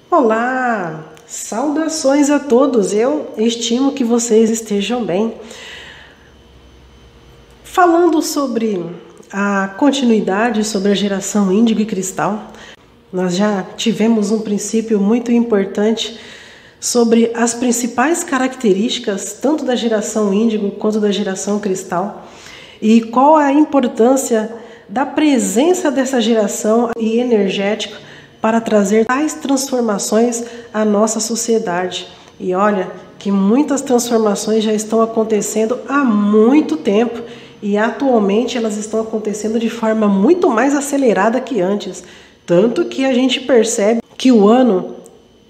Olá, saudações a todos, eu estimo que vocês estejam bem. Falando sobre a continuidade sobre a geração índigo e cristal, nós já tivemos um princípio muito importante sobre as principais características tanto da geração índigo quanto da geração cristal e qual a importância da presença dessa geração e energética para trazer tais transformações à nossa sociedade. E olha que muitas transformações já estão acontecendo há muito tempo e atualmente elas estão acontecendo de forma muito mais acelerada que antes. Tanto que a gente percebe que o ano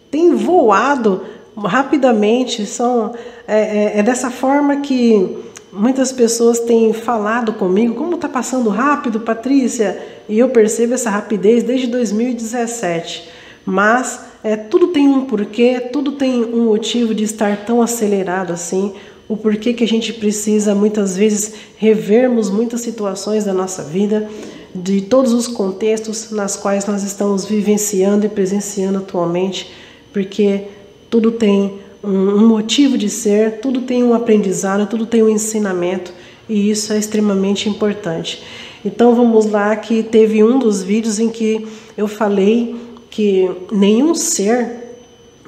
tem voado rapidamente. É dessa forma que muitas pessoas têm falado comigo, como está passando rápido, Patrícia? E eu percebo essa rapidez desde 2017. Mas tudo tem um porquê, tudo tem um motivo de estar tão acelerado assim. O porquê que a gente precisa muitas vezes revermos muitas situações da nossa vida, de todos os contextos nas quais nós estamos vivenciando e presenciando atualmente, porque tudo tem um motivo de ser, tudo tem um aprendizado, tudo tem um ensinamento e isso é extremamente importante. Então vamos lá, que teve um dos vídeos em que eu falei que nenhum ser,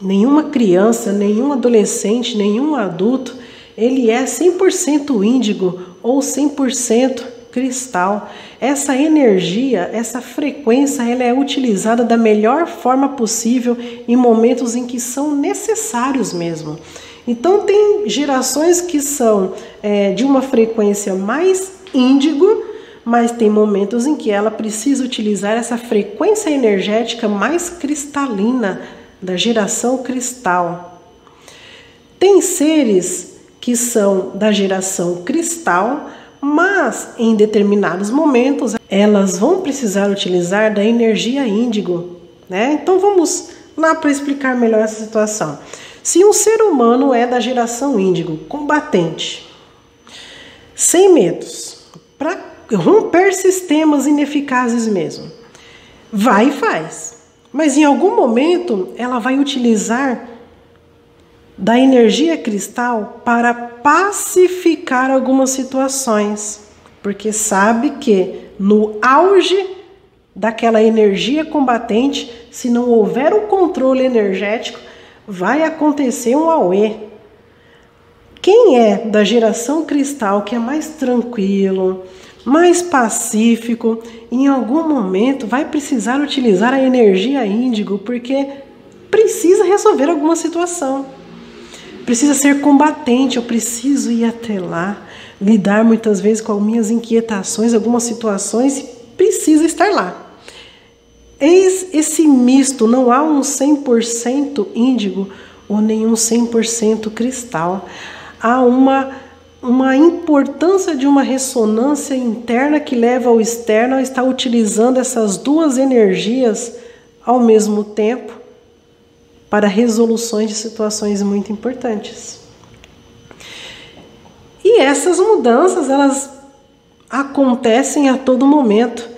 nenhuma criança, nenhum adolescente, nenhum adulto, ele é 100% índigo ou 100% cristal. Essa energia, essa frequência, ela é utilizada da melhor forma possível em momentos em que são necessários mesmo. Então tem gerações que são de uma frequência mais índigo, mas tem momentos em que ela precisa utilizar essa frequência energética mais cristalina, da geração cristal. Tem seres que são da geração cristal, mas em determinados momentos elas vão precisar utilizar da energia índigo, né? Então vamos lá para explicar melhor essa situação. Se um ser humano é da geração índigo, combatente, sem medos, para romper sistemas ineficazes mesmo, vai e faz. Mas em algum momento ela vai utilizar da energia cristal para pacificar algumas situações, porque sabe que no auge daquela energia combatente, se não houver o controle energético, vai acontecer um auê. Quem é da geração cristal, que é mais tranquilo, mais pacífico, em algum momento vai precisar utilizar a energia índigo, porque precisa resolver alguma situação. Precisa ser combatente, eu preciso ir até lá, lidar muitas vezes com as minhas inquietações, algumas situações, e precisa estar lá. Eis esse misto, não há um 100% índigo ou nenhum 100% cristal. Há uma importância de uma ressonância interna que leva ao externo a estar utilizando essas duas energias ao mesmo tempo para resoluções de situações muito importantes. E essas mudanças, elas acontecem a todo momento.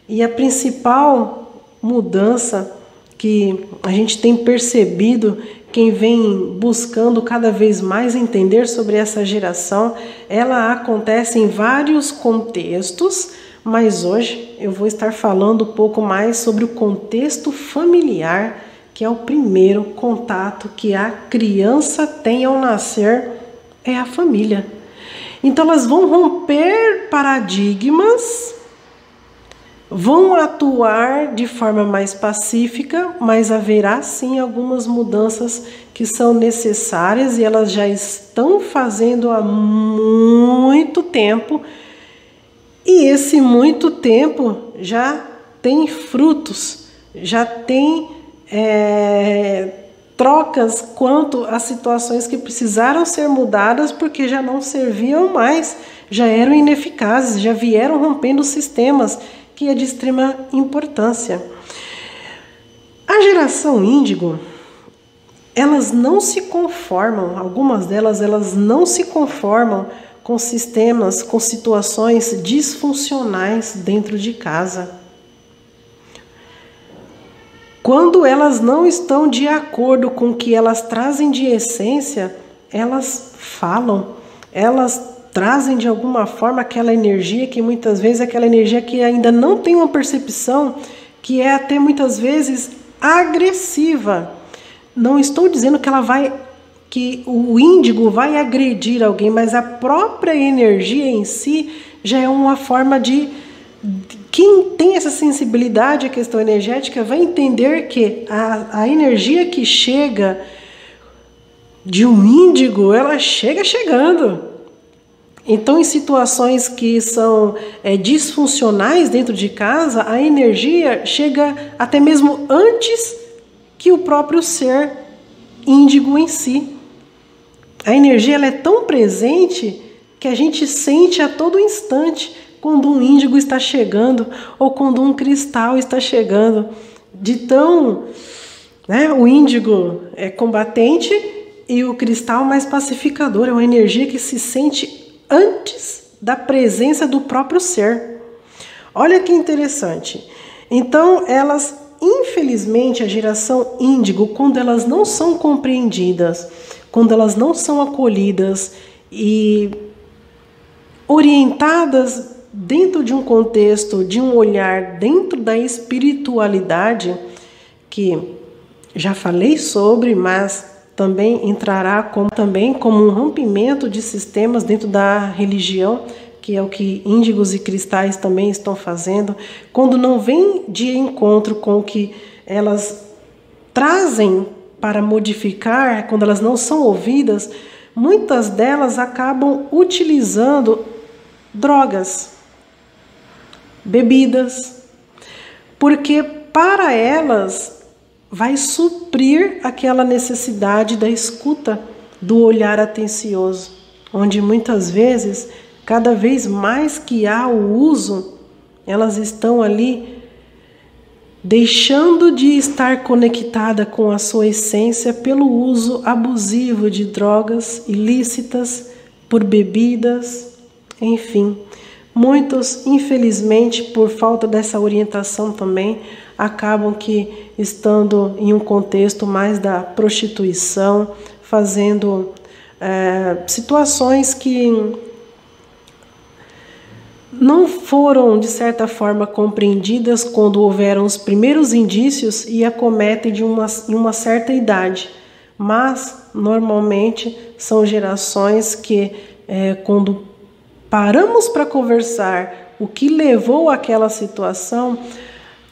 E a principal mudança que a gente tem percebido, quem vem buscando cada vez mais entender sobre essa geração, ela acontece em vários contextos, mas hoje eu vou estar falando um pouco mais sobre o contexto familiar, que é o primeiro contato que a criança tem ao nascer, é a família. Então elas vão romper paradigmas, vão atuar de forma mais pacífica, mas haverá sim algumas mudanças que são necessárias e elas já estão fazendo há muito tempo. E esse muito tempo já tem frutos, já tem trocas quanto às situações que precisaram ser mudadas porque já não serviam mais, já eram ineficazes, já vieram rompendo sistemas, que é de extrema importância. A geração índigo, elas não se conformam, algumas delas, elas não se conformam com sistemas, com situações disfuncionais dentro de casa. quando elas não estão de acordo com o que elas trazem de essência, elas falam, elas trazem de alguma forma aquela energia que muitas vezes é aquela energia que ainda não tem uma percepção, que é até muitas vezes agressiva. Não estou dizendo que o índigo vai agredir alguém, mas a própria energia em si já é uma forma de... Quem tem essa sensibilidade à questão energética vai entender que a energia que chega de um índigo, ela chega chegando. Então, em situações que são disfuncionais dentro de casa, a energia chega até mesmo antes que o próprio ser índigo em si. A energia ela é tão presente que a gente sente a todo instante quando um índigo está chegando ou quando um cristal está chegando. De tão... o índigo é combatente e o cristal mais pacificador. É uma energia que se sente antes da presença do próprio ser. Olha que interessante. Então, elas, infelizmente, a geração índigo, quando elas não são compreendidas, quando elas não são acolhidas e orientadas dentro de um contexto, de um olhar dentro da espiritualidade, que já falei sobre, mas também entrará como um rompimento de sistemas dentro da religião, que é o que índigos e cristais também estão fazendo, quando não vem de encontro com o que elas trazem para modificar, quando elas não são ouvidas, muitas delas acabam utilizando drogas, bebidas, porque para elas vai suprir aquela necessidade da escuta, do olhar atencioso, onde muitas vezes, cada vez mais que há o uso, elas estão ali deixando de estar conectada com a sua essência pelo uso abusivo de drogas ilícitas, por bebidas, enfim. Muitos, infelizmente, por falta dessa orientação também, acabam que estando em um contexto mais da prostituição, fazendo situações que não foram, de certa forma, compreendidas quando houveram os primeiros indícios e acometem em uma certa idade. Mas, normalmente, são gerações que, quando paramos para conversar o que levou àquela situação,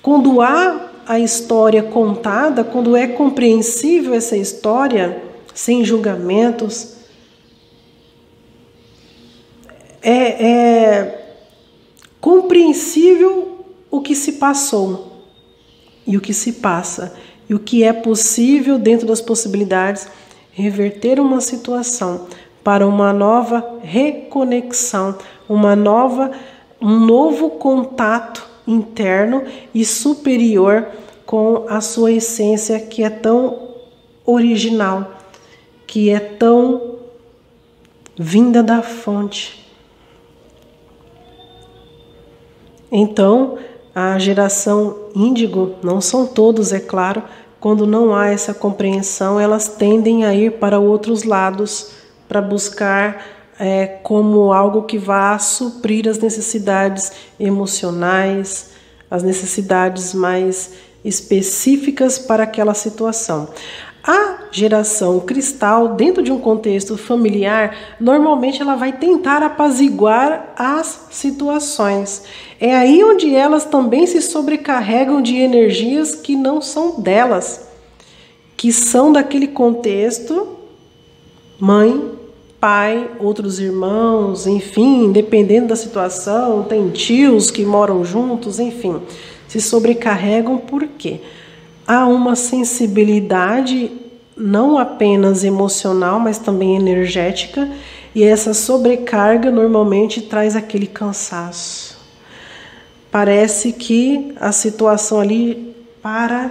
quando há a história contada, quando é compreensível essa história, sem julgamentos, é compreensível o que se passou e o que se passa e o que é possível dentro das possibilidades reverter uma situação para uma nova reconexão, um novo contato interno e superior com a sua essência, que é tão original, que é tão vinda da fonte. Então, a geração índigo, não são todos, é claro, quando não há essa compreensão, elas tendem a ir para outros lados, para buscar como algo que vá suprir as necessidades emocionais, as necessidades mais específicas para aquela situação. A geração cristal, dentro de um contexto familiar, normalmente ela vai tentar apaziguar as situações. É aí onde elas também se sobrecarregam de energias que não são delas, que são daquele contexto, mãe, pai, outros irmãos, enfim, dependendo da situação, tem tios que moram juntos, enfim, se sobrecarregam porque há uma sensibilidade não apenas emocional, mas também energética, e essa sobrecarga normalmente traz aquele cansaço. Parece que a situação ali para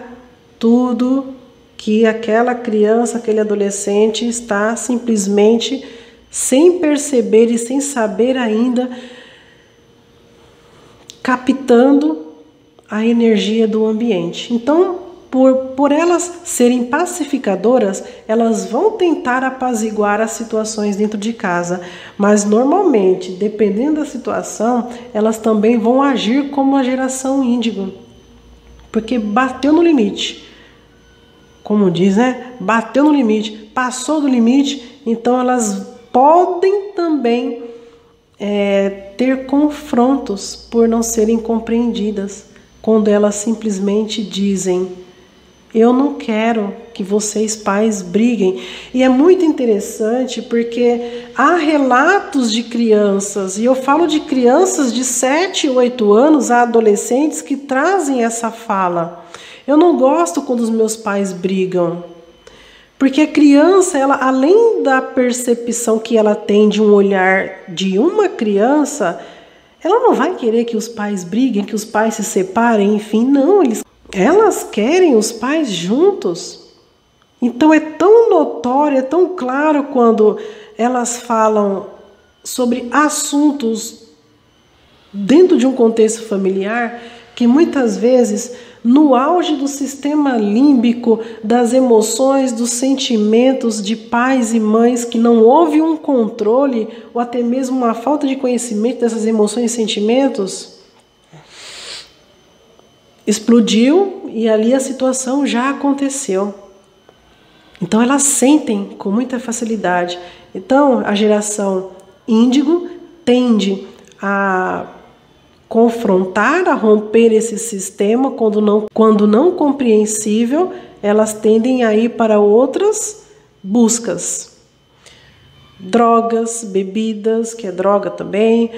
tudo, que aquela criança, aquele adolescente está simplesmente sem perceber e sem saber ainda, captando a energia do ambiente. Então, por elas serem pacificadoras, elas vão tentar apaziguar as situações dentro de casa, mas normalmente, dependendo da situação, elas também vão agir como a geração índigo, porque bateu no limite. Como diz, né? Bateu no limite, passou do limite, então elas podem também ter confrontos por não serem compreendidas, quando elas simplesmente dizem: eu não quero que vocês pais briguem. E é muito interessante porque há relatos de crianças, e eu falo de crianças de 7, 8 anos, a adolescentes que trazem essa fala: eu não gosto quando os meus pais brigam. Porque a criança, ela, além da percepção que ela tem de um olhar de uma criança, ela não vai querer que os pais briguem, que os pais se separem, enfim, não. Elas querem os pais juntos. Então é tão notório, é tão claro quando elas falam sobre assuntos dentro de um contexto familiar, que muitas vezes, no auge do sistema límbico, das emoções, dos sentimentos de pais e mães que não houve um controle ou até mesmo uma falta de conhecimento dessas emoções e sentimentos, explodiu e ali a situação já aconteceu. Então elas sentem com muita facilidade. Então a geração índigo tende a confrontar, a romper esse sistema, quando não compreensível, elas tendem a ir para outras buscas. Drogas, bebidas, que é droga também,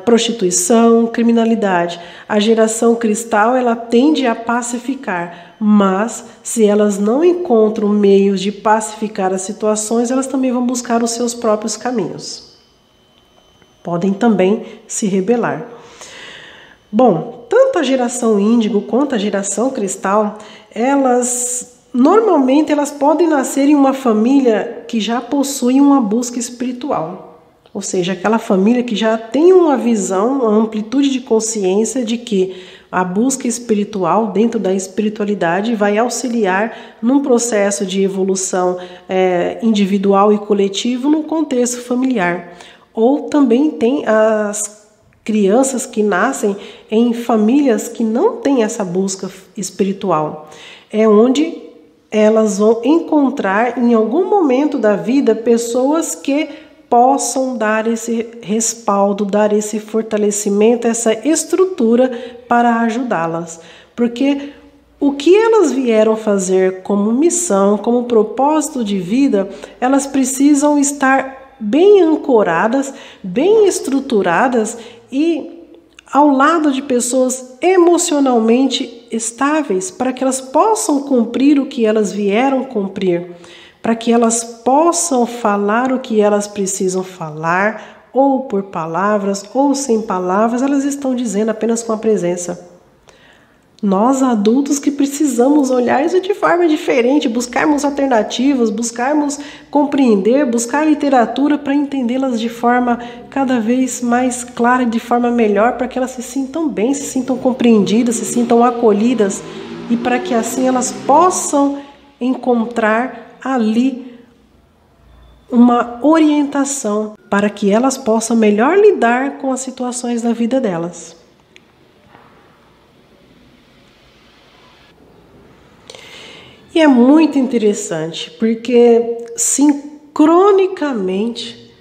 prostituição, criminalidade. A geração cristal, ela tende a pacificar, mas se elas não encontram meios de pacificar as situações, elas também vão buscar os seus próprios caminhos. Podem também se rebelar. Bom, tanto a geração índigo quanto a geração cristal, normalmente elas podem nascer em uma família que já possui uma busca espiritual. Ou seja, aquela família que já tem uma visão, uma amplitude de consciência de que a busca espiritual, dentro da espiritualidade, vai auxiliar num processo de evolução individual e coletivo no contexto familiar. Ou também tem as crianças que nascem em famílias que não têm essa busca espiritual. É onde elas vão encontrar em algum momento da vida pessoas que possam dar esse respaldo, dar esse fortalecimento, essa estrutura para ajudá-las. Porque o que elas vieram fazer como missão, como propósito de vida, elas precisam estar bem ancoradas, bem estruturadas e ao lado de pessoas emocionalmente estáveis, para que elas possam cumprir o que elas vieram cumprir, para que elas possam falar o que elas precisam falar, ou por palavras, ou sem palavras, elas estão dizendo apenas com a presença. Nós adultos que precisamos olhar isso de forma diferente, buscarmos alternativas, buscarmos compreender, buscar literatura para entendê-las de forma cada vez mais clara, de forma melhor, para que elas se sintam bem, se sintam compreendidas, se sintam acolhidas e para que assim elas possam encontrar ali uma orientação para que elas possam melhor lidar com as situações da vida delas. E é muito interessante, porque sincronicamente,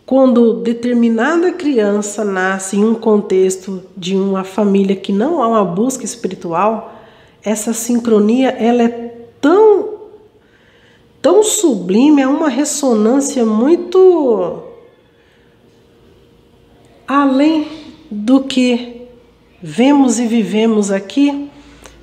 quando determinada criança nasce em um contexto de uma família que não há uma busca espiritual, essa sincronia ela é tão sublime, é uma ressonância muito além do que vemos e vivemos aqui,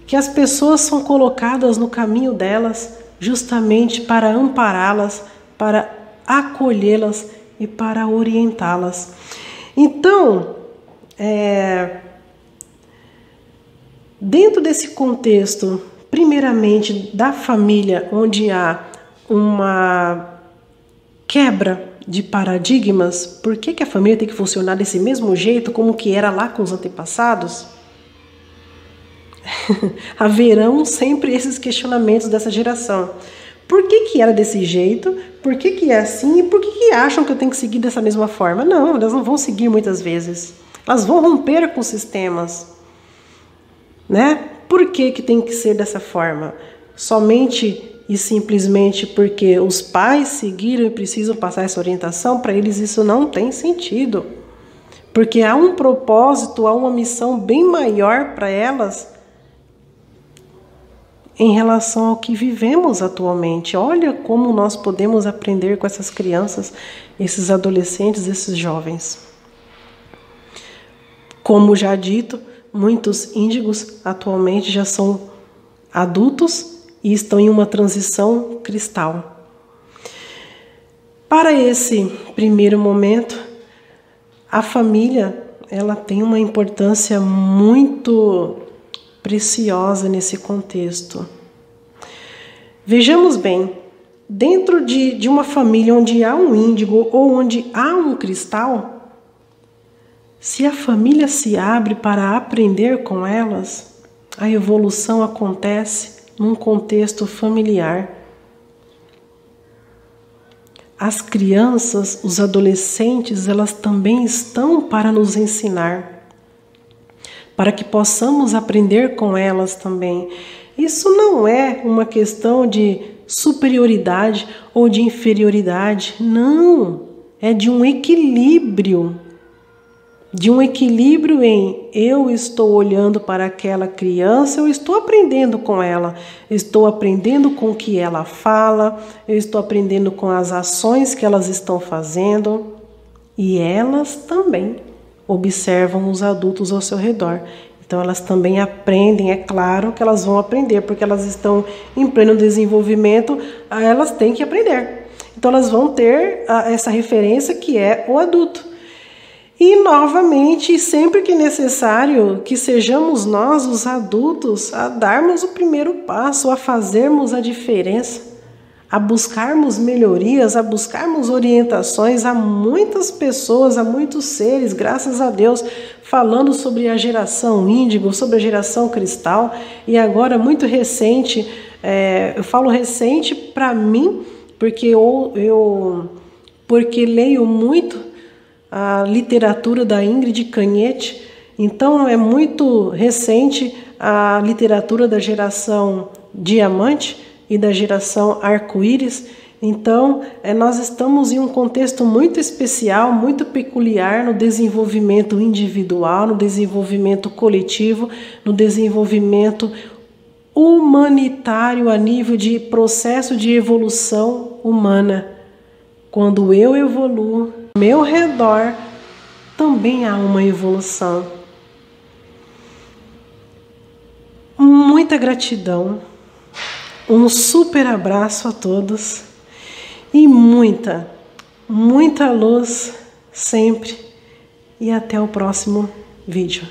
que as pessoas são colocadas no caminho delas justamente para ampará-las, para acolhê-las e para orientá-las. Então, dentro desse contexto, primeiramente da família, onde há uma quebra de paradigmas, por que a família tem que funcionar desse mesmo jeito como que era lá com os antepassados? haverão sempre esses questionamentos dessa geração. Por que era desse jeito? Por que é assim? E por que acham que eu tenho que seguir dessa mesma forma? Não, elas não vão seguir muitas vezes. Elas vão romper com sistemas. Né? Por que tem que ser dessa forma? Somente e simplesmente porque os pais seguiram e precisam passar essa orientação? Para eles isso não tem sentido. Porque há um propósito, há uma missão bem maior para elas em relação ao que vivemos atualmente. Olha como nós podemos aprender com essas crianças, esses adolescentes, esses jovens. Como já dito, muitos índigos atualmente já são adultos e estão em uma transição cristal. Para esse primeiro momento, a família ela tem uma importância muito preciosa nesse contexto. Vejamos bem, dentro de uma família onde há um índigo ou onde há um cristal, se a família se abre para aprender com elas, a evolução acontece num contexto familiar. As crianças, os adolescentes, elas também estão para nos ensinar, para que possamos aprender com elas também. Isso não é uma questão de superioridade ou de inferioridade, não. É de um equilíbrio. De um equilíbrio em eu estou olhando para aquela criança, eu estou aprendendo com ela, estou aprendendo com o que ela fala, eu estou aprendendo com as ações que elas estão fazendo e elas também observam os adultos ao seu redor. Então elas também aprendem, é claro que elas vão aprender, porque elas estão em pleno desenvolvimento, elas têm que aprender. Então elas vão ter essa referência que é o adulto. E novamente, sempre que necessário, que sejamos nós, os adultos, a darmos o primeiro passo, a fazermos a diferença, a buscarmos melhorias, a buscarmos orientações. Há muitas pessoas, há muitos seres, graças a Deus, falando sobre a geração índigo, sobre a geração cristal, e agora muito recente, eu falo recente para mim, porque porque leio muito a literatura da Ingrid Cagnette, então é muito recente a literatura da geração diamante e da geração arco-íris. Então nós estamos em um contexto muito especial, muito peculiar no desenvolvimento individual, no desenvolvimento coletivo, no desenvolvimento humanitário a nível de processo de evolução humana. Quando eu evoluo, ao meu redor também há uma evolução. Muita gratidão, um super abraço a todos e muita luz sempre, e até o próximo vídeo.